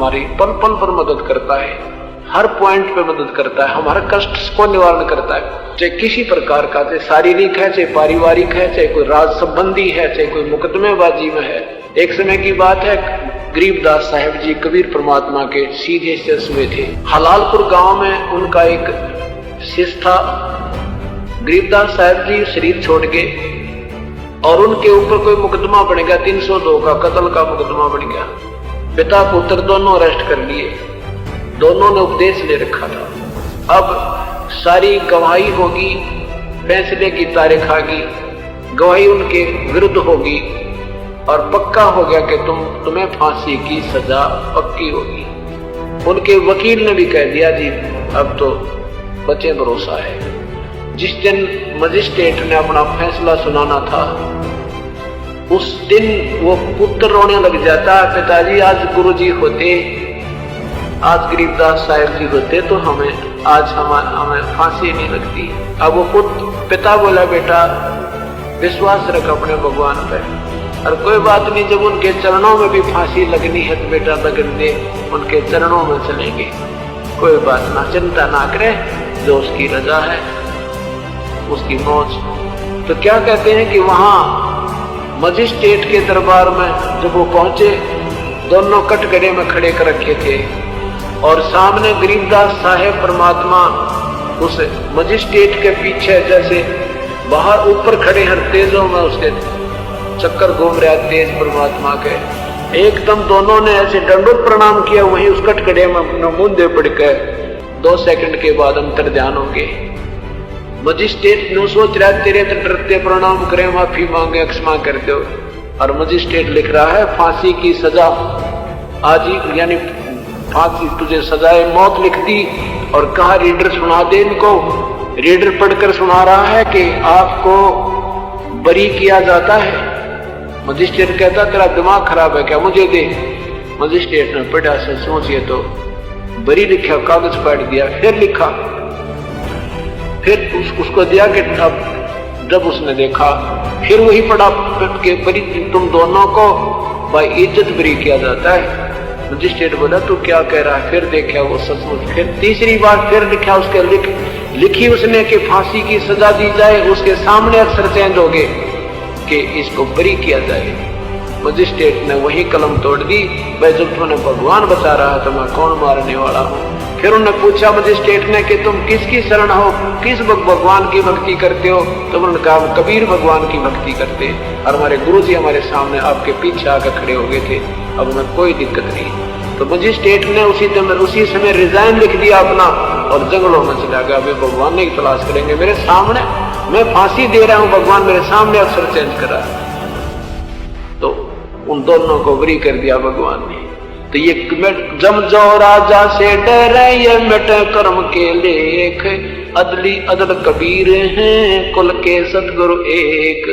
हमारी पल पल पर मदद करता है, हर पॉइंट पे मदद करता है, हमारा कष्ट को निवारण करता है, चाहे किसी प्रकार का, चाहे शारीरिक है, चाहे पारिवारिक है, चाहे कोई राज संबंधी है, चाहे कोई मुकदमेबाजी में है। एक समय की बात है, गरीबदास साहब जी कबीर परमात्मा के सीधे शिष्य हुए थे। हलालपुर गांव में उनका एक शिष्य था। गरीबदास साहब जी शरीर छोड़ गए और उनके ऊपर कोई मुकदमा बन गया, 302 का कत्ल का मुकदमा बन गया। पिता पुत्र दोनों अरेस्ट कर लिए, दोनों ने उपदेश ले रखा था। अब सारी गवाही होगी, फैसले की तारीख आ गई, गवाही उनके विरुद्ध होगी और पक्का हो गया कि तुम्हें फांसी की सजा पक्की होगी। उनके वकील ने भी कह दिया जी अब तो बचे भरोसा है। जिस दिन मजिस्ट्रेट ने अपना फैसला सुनाना था, उस दिन वो पुत्र रोने लग जाता, पिताजी आज गुरुजी होते, आज गरीबदास साहब जी होते तो हमें फांसी नहीं लगती। अब वो पिता बोला बेटा विश्वास रख अपने भगवान पर, और कोई बात नहीं, जब उनके चरणों में भी फांसी लगनी है तो बेटा लगन दे, उनके चरणों में चलेंगे, कोई बात ना, चिंता ना करे, जो उसकी रजा है उसकी मौज। तो क्या कहते हैं कि वहां मजिस्ट्रेट के दरबार में जब वो पहुंचे, दोनों कटघरे में खड़े कर रखे थे और सामने गरीबदास साहेब परमात्मा उस मजिस्ट्रेट के पीछे जैसे बाहर ऊपर खड़े हर तेजों में उसके चक्कर घूम रहा तेज परमात्मा के। एकदम दोनों ने ऐसे दंडोत प्रणाम किया, वहीं उस कटघरे में मुंदे पड़कर 2 सेकंड के बाद अंतर ध्यान हो गए। मजिस्ट्रेट ने सोच रहा है तेरे तो डरते प्रणाम करे, माफी मांगे, क्षमा कर दो, और मजिस्ट्रेट लिख रहा है फांसी की सजा आज ही, यानी फांसी तुझे सजाए मौत लिख दी। और कहा रीडर सुना दे इनको। रीडर पढ़कर सुना रहा है कि आपको बरी किया जाता है। मजिस्ट्रेट कहता तेरा दिमाग खराब है क्या, मुझे दे। मजिस्ट्रेट ने पढ़ा, सोचिए तो बरी लिखा, कागज फाड़ दिया, फिर लिखा, फिर उसको दिया कि अब जब उसने देखा फिर वही पढ़ा कि बरी तुम दोनों को भाई इज्जत बरी किया जाता है। मजिस्ट्रेट बोला तू क्या कह रहा है, फिर देखा वो सचमुच, फिर तीसरी बार फिर लिखा, उसके लिखी उसने कि फांसी की सजा दी जाए, उसके सामने अक्षर चेंज हो गए कि इसको बरी किया जाए। मजिस्ट्रेट ने वही कलम तोड़ दी, भाई जब तुमने भगवान बता रहा तो मैं कौन मारने वाला हूँ। फिर उन्होंने पूछा मजिस्ट्रेट ने कि तुम किसकी शरण हो, किस भगवान की भक्ति करते हो। तो उन्होंने कहा कबीर भगवान की भक्ति करते, और हमारे गुरुजी हमारे सामने आपके पीछे आकर खड़े हो गए थे, अब हमें कोई दिक्कत नहीं। तो मजिस्ट्रेट ने उसी समय रिजाइन लिख दिया अपना और जंगलों में चला गया। अभी भगवान ने तलाश करेंगे, मेरे सामने मैं फांसी दे रहा हूँ, भगवान मेरे सामने अक्षर चेंज कर रहा है। तो उन दोनों को बरी कर दिया भगवान ने। तो ये जम जो राजा से डरे, ये मिट कर्म के लेख, अदली अदल कबीर हैं, कुल के सतगुरु एक।